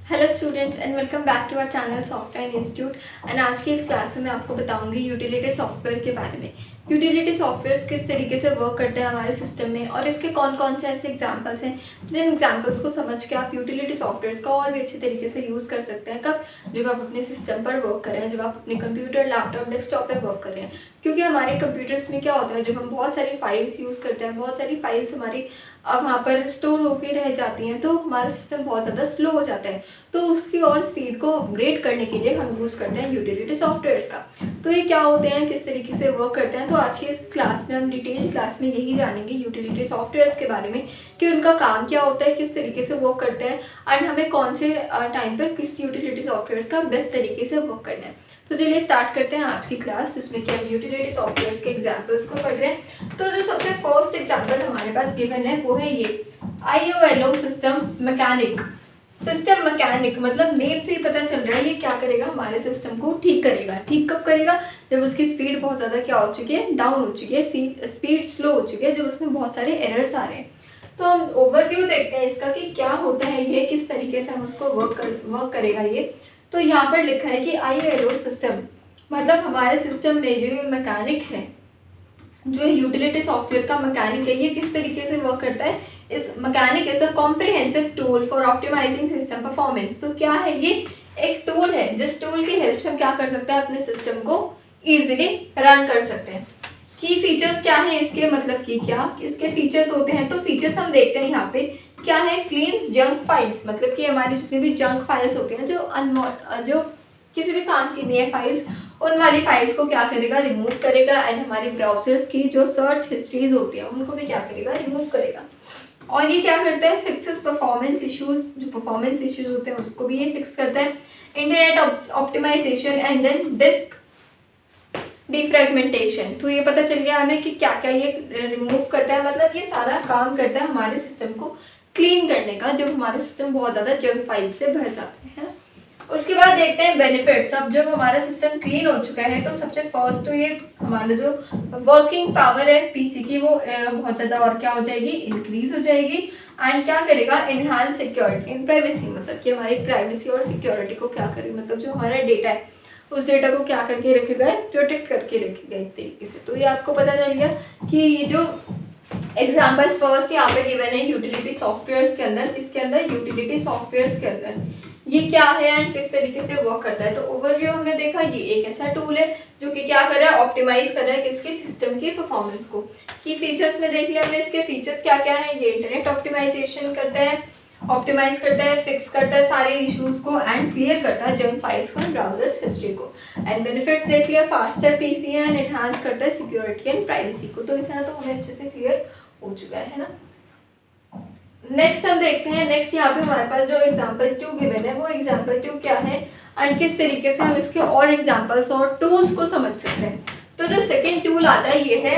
Hello students and welcome back to our channel software institute. And आज की इस class में मैं आपको बताऊंगी यूटिलिटी सॉफ्टवेयर के बारे में। यूटिलिटी सॉफ्टवेयर्स किस तरीके से वर्क करते हैं हमारे सिस्टम में और इसके कौन कौन से ऐसे एग्जांपल्स हैं जिन एग्जांपल्स को समझ के आप यूटिलिटी सॉफ्टवेयर्स का और भी अच्छे तरीके से यूज़ कर सकते हैं। कब? जब आप अपने सिस्टम पर वर्क कर रहे हैं, जब आप अपने कंप्यूटर, लैपटॉप, डेस्कटॉप पर वर्क कर रहे हैं। क्योंकि हमारे कंप्यूटर्स में क्या होता है, जब हम बहुत सारी फाइल्स यूज़ करते हैं, बहुत सारी फाइल्स हमारी वहाँ पर स्टोर होकर रह जाती हैं, तो हमारा सिस्टम बहुत ज़्यादा स्लो हो जाता है। तो उसकी और स्पीड को अपग्रेड करने के लिए हम यूज़ करते हैं यूटिलिटी सॉफ्टवेयर्स का। तो ये क्या होते हैं, किस तरीके से वर्क करते हैं, तो आज की इस क्लास में हम डिटेल क्लास में यही जानेंगे यूटिलिटी सॉफ्टवेयर्स के बारे में कि उनका काम क्या होता है, किस तरीके से वर्क करते हैं एंड हमें कौन से टाइम पर किस यूटिलिटी सॉफ्टवेयर्स का बेस्ट तरीके से वर्क करना है। तो चलिए स्टार्ट करते हैं आज की क्लास, जिसमें कि हम यूटिलिटी सॉफ्टवेयर्स के एग्जांपल्स को पढ़ रहे हैं। तो जो सबसे फर्स्ट एग्जांपल हमारे पास गिवन है वो है ये IOLO system mechanic. System mechanic मतलब नेम से ही पता चल रहा है ये क्या करेगा, हमारे सिस्टम को ठीक करेगा। ठीक कब करेगा? जब उसकी स्पीड बहुत ज़्यादा क्या हो चुकी है, डाउन हो चुकी है, स्पीड स्लो हो चुकी है, जब उसमें बहुत सारे एरर्स आ रहे हैं। तो हम ओवरव्यू देखते हैं इसका कि क्या होता है ये, किस तरीके से हम उसको वर्क करेगा ये। तो यहाँ पर लिखा है कि IOLO सिस्टम मतलब हमारे सिस्टम में जो मैकेनिक है, जो यूटिलिटी सॉफ्टवेयर का मैकेनिक है, ये किस तरीके से वर्क करता है। इस mechanic is a comprehensive tool for optimising system performance. तो क्या है ये? एक टूल है जिस टूल की हेल्प से हम क्या कर सकते हैं, अपने सिस्टम को इजीली रन कर सकते हैं। की फीचर्स क्या है इसके, मतलब कि क्या इसके फीचर्स होते हैं। तो फीचर्स हम देखते हैं यहाँ पे क्या है, क्लीन्स जंक फाइल्स, मतलब कि हमारी जितनी भी जंक फाइल्स होती हैं, जो किसी भी काम की नहीं है फाइल्स, उन वाली फाइल्स को क्या करेगा, रिमूव करेगा। एंड हमारी ब्राउजर्स की जो सर्च हिस्ट्रीज होती है उनको भी क्या करेगा, रिमूव करेगा। और ये क्या करता है, फिक्सेस परफॉर्मेंस इश्यूज, जो परफॉर्मेंस इश्यूज होते हैं उसको भी ये फिक्स करता है। Internet optimisation and then disk defragmentation. तो ये पता चल गया हमें कि क्या क्या ये रिमूव करता है, मतलब ये सारा काम करता है हमारे सिस्टम को क्लीन करने का, जब हमारे सिस्टम बहुत ज़्यादा जंक फाइल से भर जाते हैं। उसके बाद देखते हैं बेनिफिट्स। अब जब हमारा सिस्टम क्लीन हो चुका है तो सबसे फर्स्ट तो ये हमारा जो वर्किंग पावर है पीसी की वो बहुत ज़्यादा और क्या हो जाएगी, इंक्रीज हो जाएगी। एंड क्या करेगा, इनहांस सिक्योरिटी एंड प्राइवेसी, मतलब कि हमारी प्राइवेसी और सिक्योरिटी को क्या करेगा, मतलब जो हमारा डेटा है उस डेटा को क्या करके रखेगा, प्रोटेक्ट करके रखेगा एक तरीके से। तो ये आपको पता चल गया कि ये जो एग्जाम्पल फर्स्ट यहाँ पे गिवन है यूटिलिटी सॉफ्टवेयर्स के अंदर, इसके अंदर यूटिलिटी सॉफ्टवेयर्स के अंदर ये क्या है एंड किस तरीके से वर्क करता है। तो ओवरव्यू हमने देखा, ये एक ऐसा टूल है जो कि क्या कर रहा है, ऑप्टिमाइज कर रहा है किसके, सिस्टम की परफॉर्मेंस को। की फीचर्स में देख लिया हमने, इसके फीचर्स क्या क्या है। ये इंटरनेट ऑप्टिमाइजेशन करता है, ऑप्टिमाइज करता है, फिक्स करता है सारे इश्यूज को एंड क्लियर करता है जंक फाइल्स को एंड ब्राउजर हिस्ट्री को। एंड बेनिफिट्स देख लिया, फास्टर पीसी एंड एनहांस करता है सिक्योरिटी एंड प्राइवेसी को। तो इतना तो हमें अच्छे से क्लियर हो चुका है ना। नेक्स्ट हम देखते हैं, नेक्स्ट यहाँ पे हमारे पास जो एग्जाम्पल 2 गिवन है वो एग्जाम्पल 2 क्या है एंड किस तरीके से हम इसके और एग्जाम्पल्स और टूल्स को समझ सकते हैं। तो जो सेकेंड टूल आता है ये है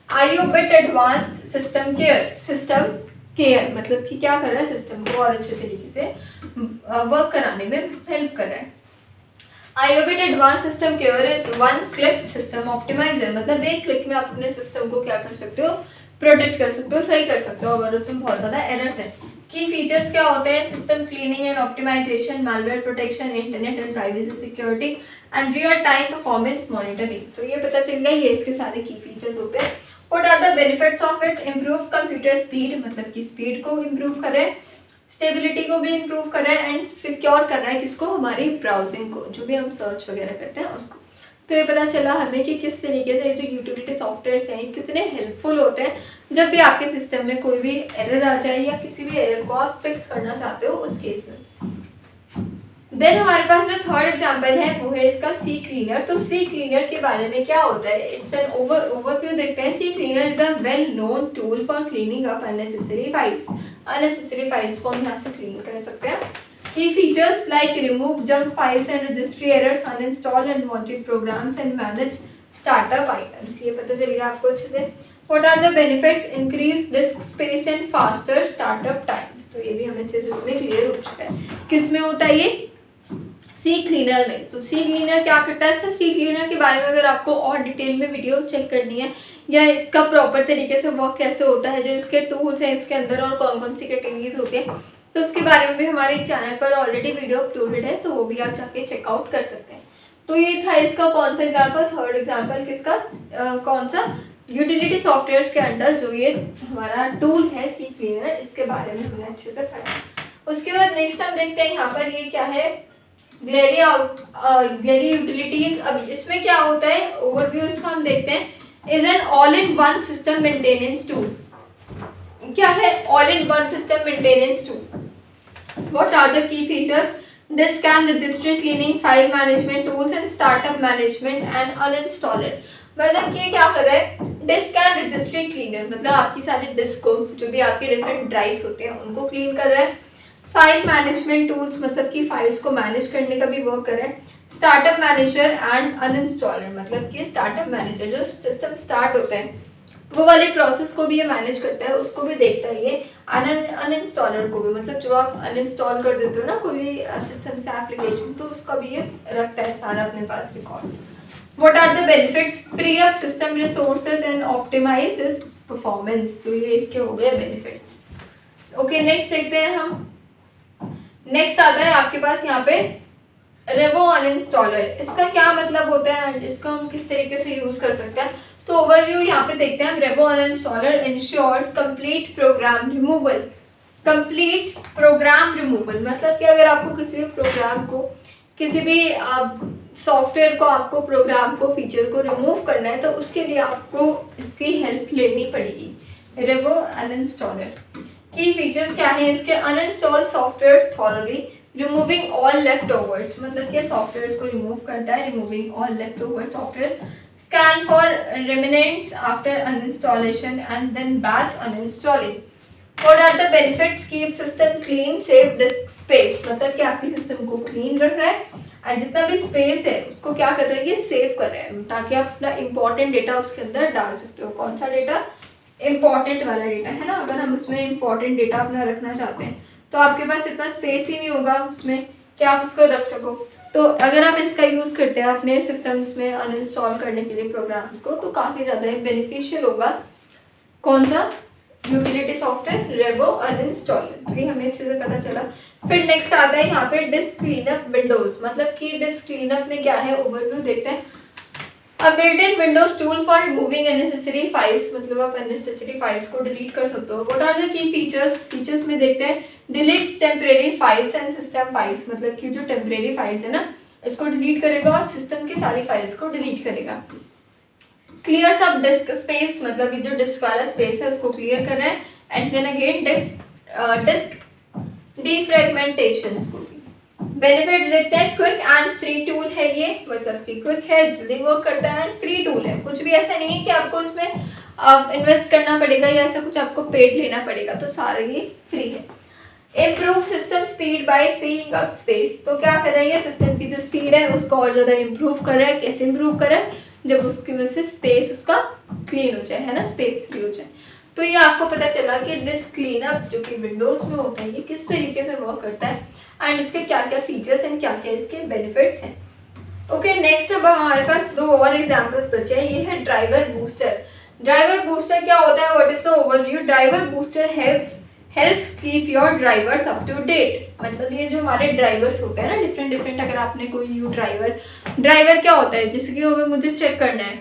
IOBIT एडवांस्ड सिस्टम केयर, मतलब कि क्या कर रहा है, सिस्टम को और अच्छे तरीके से वर्क कराने में हेल्प कर रहा है। IOBIT advance system care is one click system optimiser, मतलब एक क्लिक में आप अपने सिस्टम को क्या कर सकते हो, प्रोटेक्ट कर सकते हो, सही कर सकते हो अगर उसमें बहुत ज़्यादा एरर्स है। की फीचर्स क्या होते हैं, system cleaning and optimisation, malware protection, internet and privacy security and real time performance monitoring. तो ये पता चल गया, ये इसके सारे की फीचर्स होते हैं। What are the benefits of it, improve computer speed, मतलब कि स्पीड को इम्प्रूव कर रहे हैं, स्टेबिलिटी को भी इम्प्रूव कर रहा है एंड सिक्योर कर रहा है किसको, हमारी ब्राउजिंग को, जो भी हम सर्च वगैरह करते हैं उसको। तो ये पता चला हमें कि किस तरीके से जो यूटिलिटी सॉफ्टवेयर्स हैं कितने हेल्पफुल होते हैं जब भी आपके सिस्टम में कोई भी एरर आ जाए या किसी भी एरर को आप फिक्स करना चाहते हो उस केस में। देन हमारे पास जो थर्ड एग्जांपल है वो है इसका सी क्लीनर। तो सी क्लीनर के बारे में क्या होता है, इट्स एन ओवरव्यू देखते हैं। CCleaner is a well known tool for cleaning up unnecessary files. Unnecessary files को हम यहाँ से क्लीन कर सकते हैं। Key features like remove junk files and registry errors, uninstall unwanted programs and manage startup items. ये पता चल गया आपको अच्छे से। What are the benefits, increase disk space and faster startup times. तो ये भी हमें अच्छे से इसमें क्लियर हो चुका है। किस में होता है ये, सी क्लीनर में। तो सी क्लीनर क्या करता है, अच्छा सी क्लीनर के बारे में अगर आपको और डिटेल में वीडियो चेक करनी है या इसका प्रॉपर तरीके से वर्क कैसे होता है, जो इसके टूल्स हैं इसके अंदर और कौन कौन सी कैटेगरीज होती है, तो उसके बारे में भी हमारे चैनल पर ऑलरेडी वीडियो अपलोडेड है, तो वो भी आप जाके चेकआउट कर सकते हैं। तो ये था इसका कौन सा एग्जाम्पल, थर्ड एग्जाम्पल किसका, कौन सा, यूटिलिटी सॉफ्टवेयर्स के अंडर जो ये हमारा टूल है सी क्लीनर, इसके बारे में हमने अच्छे से पढ़ा। उसके बाद नेक्स्ट हम देखते हैं यहाँ पर ये क्या है, ग्लेरी यूटिलिटीज। अब इसमें क्या होता है, ओवरव्यू इसका हम देखते हैं, is an all in one system maintenance tool. क्या है all in one system maintenance tool, what are the key features, disk and registry cleaning, file management tools and startup management and uninstaller। मतलब कि क्या कर रहा है, disc and registry cleaner, मतलब आपकी सारी डिस्क को, जो भी आपके डिफरेंट ड्राइव्स होते हैं उनको क्लीन कर रहा है। फाइल मैनेजमेंट टूल्स, मतलब कि फाइल्स को मैनेज करने का भी वर्क कर रहा है। स्टार्टअप मैनेजर एंड अनइंस्टॉलर, मतलब कि स्टार्टअप मैनेजर जो सिस्टम स्टार्ट होता है वो वाले प्रोसेस को भी ये मैनेज करता है, उसको भी देखता है ये। अनइंस्टॉलर को भी, मतलब जो आप अनइंस्टॉल कर देते हो ना कोई भी सिस्टम से एप्लीकेशन, तो उसका भी ये रखता है सारा अपने पास record. What are the benefits, free up system resources and optimize is performance. तो ये इसके हो गए बेनिफिट्स। ओके, नेक्स्ट देखते हैं हम। नेक्स्ट आता है आपके पास यहाँ पे रेवो अनइंस्टॉलर। इसका क्या मतलब होता है एंड इसको हम किस तरीके से यूज कर सकते हैं, तो ओवरव्यू यहाँ पे देखते हैं। Revo Uninstaller ensures complete program removal. Complete program removal मतलब कि अगर आपको किसी भी प्रोग्राम को, किसी भी सॉफ्टवेयर को, आपको प्रोग्राम को, फीचर को रिमूव करना है, तो उसके लिए आपको इसकी हेल्प लेनी पड़ेगी, रेवो अनइंस्टॉलर। की फीचर्स क्या है इसके, uninstall software thoroughly, removing all left overs, मतलब कि सॉफ्टवेयर को रिमूव करता है, removing all left over software. Scan for remnants after uninstallation and then batch uninstalling. What are the benefits? Keep system clean, save disk space, मतलब कि आपकी system को clean रख रहा है और जितना भी स्पेस है उसको क्या कर रहा है, ये सेव कर रहा है, ताकि आप अपना इंपॉर्टेंट डेटा उसके अंदर डाल सकते हो। कौन सा डेटा, इंपॉर्टेंट वाला डेटा है ना। अगर हम उसमें इंपॉर्टेंट डेटा अपना रखना चाहते हैं तो आपके पास इतना स्पेस ही नहीं होगा उसमें कि आप उसको रख सको। तो अगर आप इसका यूज़ करते हैं अपने सिस्टम्स में अनइंस्टॉल करने के लिए प्रोग्राम्स को, तो काफ़ी ज़्यादा बेनिफिशियल होगा। कौन सा, यूटिलिटी सॉफ्टवेयर रेवो अनइंस्टॉलर। तो ये हमें अच्छे से पता चला। फिर नेक्स्ट आता है यहाँ पे डिस्क क्लीनअप विंडोज, मतलब कि डिस्क क्लीनअप में क्या है, ओवरव्यू देखते हैं। A built in Windows tool for removing unnecessary files, मतलब आप अननेसेसरी फाइल्स को डिलीट कर सकते हो। What are the key features, features में देखते हैं। Deletes temporary files and system files, मतलब कि जो टेम्परेरी फाइल्स है ना इसको डिलीट करेगा और सिस्टम की सारी फाइल्स को डिलीट करेगा। क्लियर्स अप डिस्क स्पेस, मतलब ये जो डिस्क वाला स्पेस है उसको क्लियर कर रहा है। And then again disk defragmentation को भी। बेनिफिट्स देखते हैं। क्विक एंड फ्री टूल है ये, मतलब कि क्विक है, जल्दी वर्क करता है एंड फ्री टूल है। कुछ भी ऐसा नहीं है कि आपको इसमें इन्वेस्ट करना पड़ेगा या ऐसा कुछ आपको पेड लेना पड़ेगा, तो सारा ये फ्री है। Improve system speed bye freeing up space, तो क्या कर रहा है ये, सिस्टम की जो स्पीड है उसको और ज़्यादा इम्प्रूव कर रहा है। कैसे इम्प्रूव कर रहा है, जब उसकी वजह से स्पेस उसका क्लीन हो जाए, है ना, स्पेस फ्री हो जाए। तो ये आपको पता चला कि डिस्क क्लीनअप जो कि विंडोज़ में होता है ये किस तरीके से वर्क करता है एंड इसके क्या क्या फीचर्स एंड क्या क्या इसके बेनिफिट्स हैं। ओके, नेक्स्ट अब हमारे पास दो और एग्जांपल्स बचे हैं। ये है ड्राइवर बूस्टर। ड्राइवर बूस्टर क्या होता है, what is the overview. Driver booster helps keep your drivers up to date, मतलब ये जो हमारे ड्राइवर्स होते हैं ना डिफरेंट, अगर आपने कोई न्यू ड्राइवर क्या होता है, जैसे कि अगर मुझे चेक करना है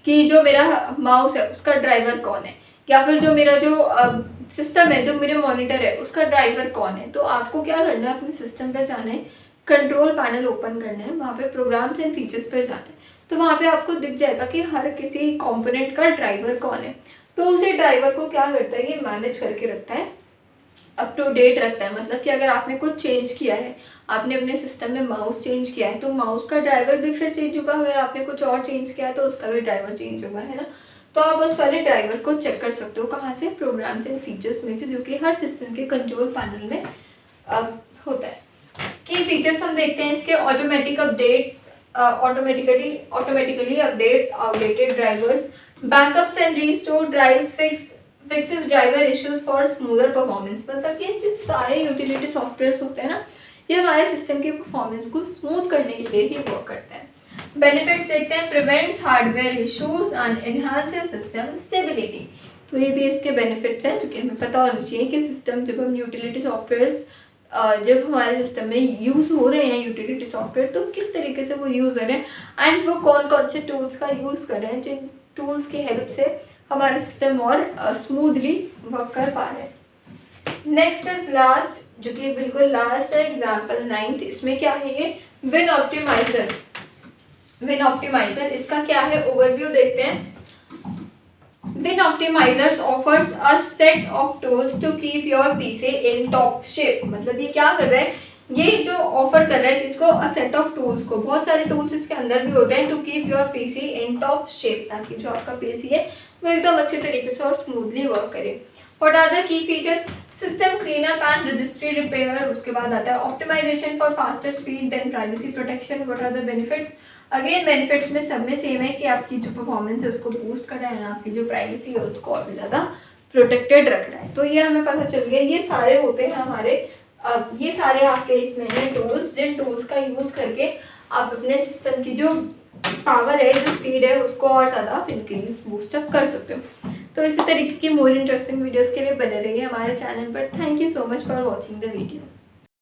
कि जो मेरा माउस है उसका ड्राइवर कौन है, या फिर जो मेरा जो सिस्टम है, जो मेरे मॉनिटर है उसका ड्राइवर कौन है, तो आपको क्या करना है, अपने सिस्टम पे जाना है, कंट्रोल पैनल ओपन करना है, वहाँ पे प्रोग्राम्स एंड फीचर्स पर जाना है, तो वहाँ पे आपको दिख जाएगा कि हर किसी कंपोनेंट का ड्राइवर कौन है। तो उसी ड्राइवर को क्या करता है, ये मैनेज करके रखता है, अप टू डेट रखता है। मतलब कि अगर आपने कुछ चेंज किया है, आपने अपने सिस्टम में माउस चेंज किया है, तो माउस का ड्राइवर भी फिर चेंज होगा। अगर आपने कुछ और चेंज किया है तो उसका भी ड्राइवर चेंज होगा, है ना। तो आप उस वाले ड्राइवर को चेक कर सकते हो कहाँ से, प्रोग्राम्स एंड फीचर्स में से, जो कि हर सिस्टम के कंट्रोल पैनल में होता है। की फीचर्स हम देखते हैं इसके। Automatic updates, automatically updates outdated drivers, backups and restore drives, fixes driver issues for smoother performance. मतलब कि जो सारे यूटिलिटी सॉफ्टवेयर होते हैं ना, ये हमारे सिस्टम के परफॉर्मेंस को स्मूथ करने के लिए ही वर्क करते हैं। बेनिफिट्स देखते हैं। Prevents hardware issues and enhances system stability. तो ये भी इसके बेनिफिट्स हैं जो कि हमें पता होना चाहिए कि सिस्टम जब हम यूटिलिटी सॉफ्टवेयर्स जब हमारे सिस्टम में यूज़ हो रहे हैं यूटिलिटी सॉफ्टवेयर, तो किस तरीके से वो यूज़ हो रहे हैं एंड वो कौन कौन से टूल्स का यूज़ कर रहे हैं जिन टूल्स की हेल्प से हमारा सिस्टम और स्मूथली वर्क कर पा रहे हैं। नेक्स्ट इज लास्ट, जो कि बिल्कुल लास्ट है, एग्जाम्पल 9th। इसमें क्या है, ये विन ऑप्टिमाइजर। विन ऑप्टिमाइजर इसका क्या है, ओवरव्यू देखते हैं। Win Optimizers offers a set of tools to keep your PC in top shape। मतलब ये क्या कर रहा है, ये जो ऑफर कर रहा है किसको, अ सेट ऑफ टूल्स को, बहुत सारे टूल्स इसके अंदर भी होते हैं, to keep your PC in top shape, ताकि जो आपका पीसी है वो एकदम अच्छे तरीके से और स्मूथली वर्क करे। What are the key features, system cleanup and registry repair, उसके बाद आता है optimisation for faster speed, then privacy protection. What are the benefits, again benefits में सब में सेम है कि आपकी जो परफॉर्मेंस है उसको बूस्ट कर रहा है, आपकी जो प्राइवेसी है उसको और भी ज़्यादा प्रोटेक्टेड रख रहा है। तो ये हमें पता चल गया, ये सारे होते हैं हमारे, ये सारे आपके इसमें हैं टूल्स, जिन टूल्स का यूज़ करके आप अपने सिस्टम की जो पावर है, जो स्पीड है, उसको और ज़्यादा आप इंक्रीज बूस्टअप कर सकते हो। तो इसी तरीके की मोर इंटरेस्टिंग वीडियोज़ के लिए बने रहिए हमारे चैनल पर। Thank you so much for watching the video.